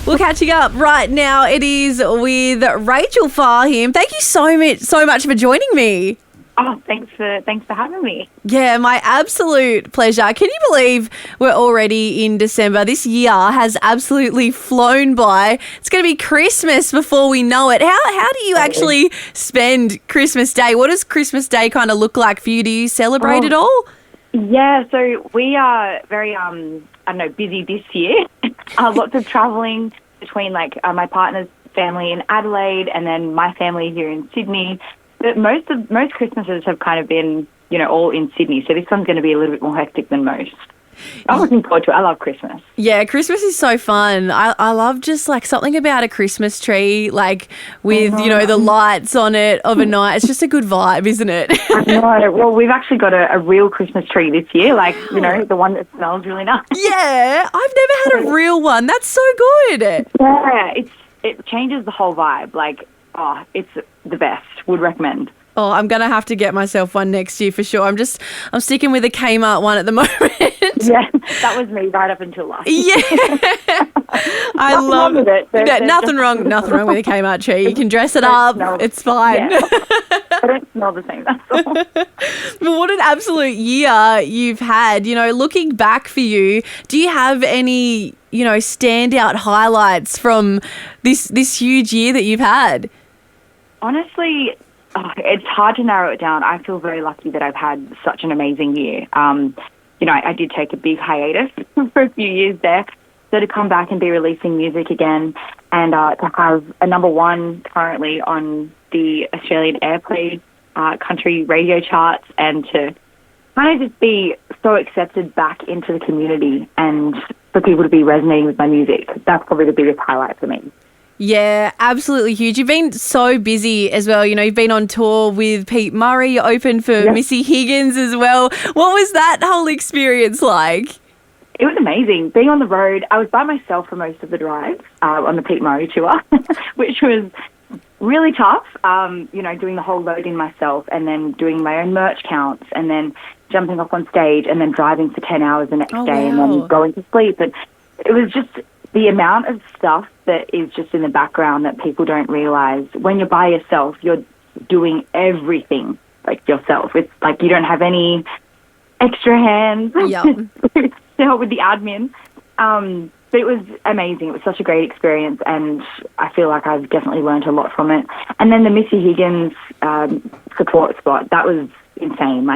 We're catching up right now. It is with Rachael Fahim. Thank you so much for joining me. Oh, thanks for having me. Yeah, my absolute pleasure. Can you believe we're already in December? This year has absolutely flown by. It's going to be Christmas before we know it. How do you actually spend Christmas Day? What does Christmas Day kind of look like for you? Do you celebrate at all? Yeah, so we are very, busy this year. Lots of travelling between my partner's family in Adelaide and then my family here in Sydney. But most Christmases have kind of been, all in Sydney. So this one's going to be a little bit more hectic than most. I'm looking forward to it. I love Christmas. Yeah, Christmas is so fun. I love just something about a Christmas tree, with, the lights on it overnight. It's just a good vibe, isn't it? I know. Well, we've actually got a real Christmas tree this year, the one that smells really nice. Yeah, I've never had a real one. That's so good. Yeah, it changes the whole vibe. It's the best. Would recommend. Oh, I'm going to have to get myself one next year for sure. I'm sticking with the Kmart one at the moment. Yeah, that was me right up until last year. Yeah. I love it. Nothing wrong with a Kmart tree. You can dress it up. It's fine. Yeah. I don't smell the same, that's all. But what an absolute year you've had. Looking back for you, do you have any, standout highlights from this huge year that you've had? Honestly, it's hard to narrow it down. I feel very lucky that I've had such an amazing year. I did take a big hiatus for a few years there. So to come back and be releasing music again and to have a number one currently on the Australian Airplay country radio charts and to kind of just be so accepted back into the community and for people to be resonating with my music, that's probably the biggest highlight for me. Yeah, absolutely huge. You've been so busy as well. You've been on tour with Pete Murray. You opened for Missy Higgins as well. What was that whole experience like? It was amazing. Being on the road, I was by myself for most of the drive on the Pete Murray tour, which was really tough, doing the whole load-in myself and then doing my own merch counts and then jumping up on stage and then driving for 10 hours the next day and then going to sleep. And it was just the amount of stuff that is just in the background that people don't realise. When you're by yourself, you're doing everything yourself. It's you don't have any extra hands to help with the admin. But it was amazing. It was such a great experience and I feel like I've definitely learned a lot from it. And then the Missy Higgins support spot, that was insane.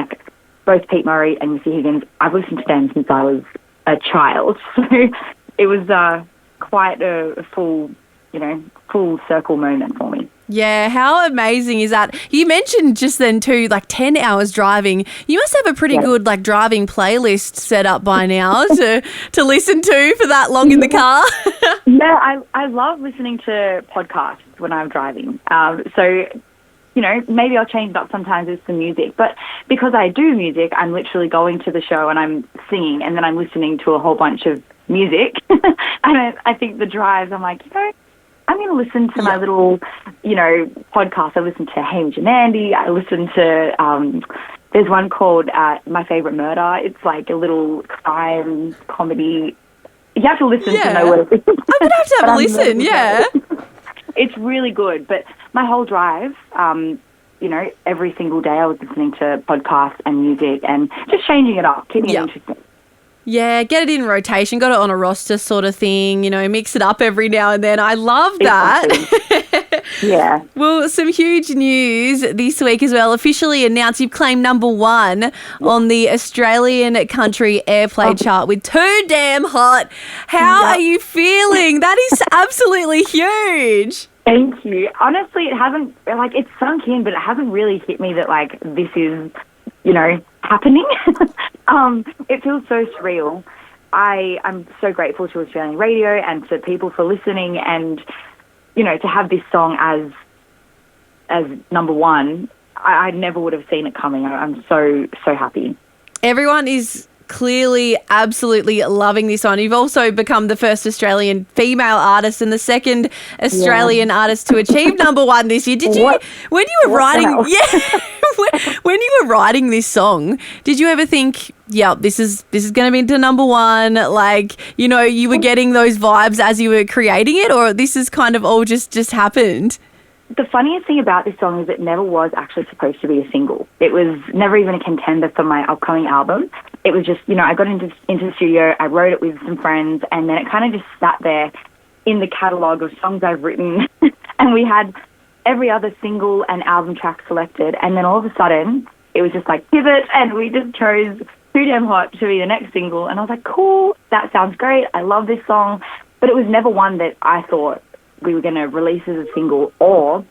Both Pete Murray and Missy Higgins, I've listened to them since I was a child. So it was quite a full circle moment for me. Yeah, how amazing is that? You mentioned just then too, 10 hours driving. You must have a pretty good driving playlist set up by now to listen to for that long in the car. Yeah, I love listening to podcasts when I'm driving. So, maybe I'll change it up sometimes with some music. But because I do music, I'm literally going to the show and I'm singing and then I'm listening to a whole bunch of music. And I think the drives, I'm like, I'm going to listen to my little, podcast. I listen to Hamish and Andy. I listen to, there's one called My Favourite Murder. It's a little crime comedy. You have to listen to know what it is. I'm going to have a listen, yeah. It's really good. But my whole drive, every single day I was listening to podcasts and music and just changing it up, keeping it interesting. Yeah, get it in rotation, got it on a roster sort of thing, mix it up every now and then. I love that. Yeah. Well, some huge news this week as well. Officially announced you've claimed number one on the Australian Country Airplay chart with Too Damn Hot. How are you feeling? That is absolutely huge. Thank you. Honestly, it hasn't, it's sunk in, but it hasn't really hit me that, this is, happening. It feels so surreal. I'm so grateful to Australian radio and to people for listening and, to have this song as number one, I never would have seen it coming. I'm so, so happy. Everyone is clearly absolutely loving this one. You've also become the first Australian female artist and the second Australian artist to achieve number one this year. Did you, when you were writing, when you were writing this song, did you ever think, yeah, this is going to be into number one? Like, you know, you were getting those vibes as you were creating it, or this is kind of all just happened? The funniest thing about this song is it never was actually supposed to be a single. It was never even a contender for my upcoming album. It was just, you know, I got into the studio, I wrote it with some friends, and then it kind of just sat there in the catalogue of songs I've written. And we had every other single and album track selected. And then all of a sudden, it was just like, pivot, and we just chose Too Damn Hot to be the next single. And I was like, cool, that sounds great. I love this song. But it was never one that I thought we were going to release as a single or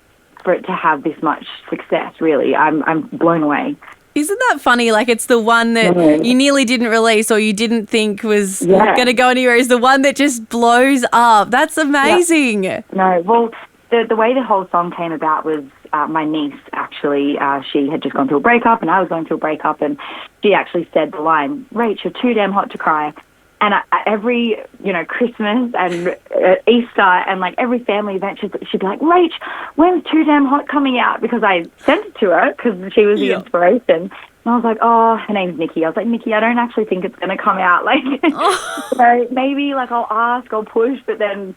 for it to have this much success, really. I'm blown away. Isn't that funny? Like, it's the one that you nearly didn't release or you didn't think was going to go anywhere is the one that just blows up. That's amazing. Yeah. No, well, the way the whole song came about was my niece, actually. She had just gone through a breakup and I was going through a breakup, and she actually said the line, "Rach, you're too damn hot to cry." And every, you know, Christmas and Easter and, like, every family event, she'd be like, "Rach, when's Too Damn Hot coming out?" Because I sent it to her because she was the inspiration. And I was like, oh, her name's Nikki. I was like, Nikki, I don't actually think it's going to come out. Like, so maybe, like, I'll ask, I'll push, but then,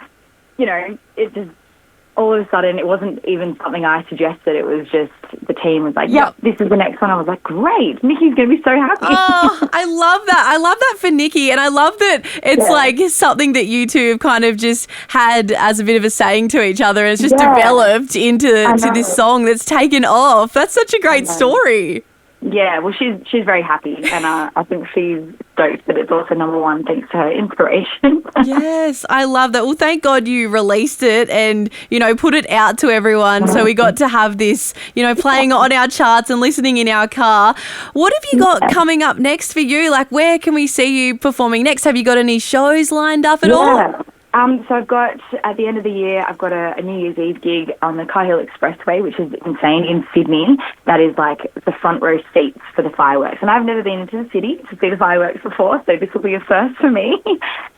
you know, it just, all of a sudden, it wasn't even something I suggested. It was just the team was like, yep, this is the next one. I was like, great, Nikki's going to be so happy. Oh, I love that. I love that for Nikki. And I love that it's like something that you two have kind of just had as a bit of a saying to each other. And it's just developed into this song that's taken off. That's such a great story. Yeah, well, she's very happy, and I think she's stoked that it's also number one thanks to her inspiration. Yes, I love that. Well, thank God you released it and, you know, put it out to everyone. So we got to have this, you know, playing on our charts and listening in our car. What have you got coming up next for you? Like, where can we see you performing next? Have you got any shows lined up at all? So I've got, at the end of the year, I've got a New Year's Eve gig on the Car Hill Expressway, which is insane, in Sydney. That is like the front row seats for the fireworks. And I've never been into the city to see the fireworks before, so this will be a first for me.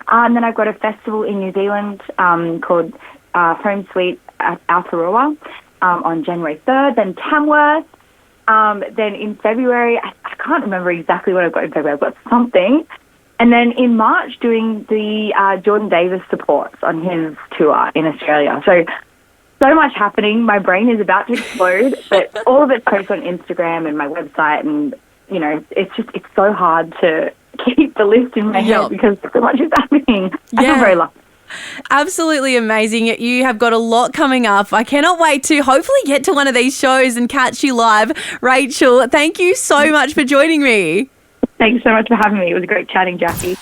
And then I've got a festival in New Zealand called Home Sweet Aotearoa on January 3rd, then Tamworth. Then in February, I can't remember exactly what I've got in February. I've got something. And then in March, doing the Jordan Davis supports on his tour in Australia. So much happening. My brain is about to explode, but all of it's posted on Instagram and my website. And, you know, it's so hard to keep the list in my head because so much is happening. I feel very lucky. Absolutely amazing. You have got a lot coming up. I cannot wait to hopefully get to one of these shows and catch you live. Rachel, thank you so much for joining me. Thanks so much for having me. It was great chatting, Jackie.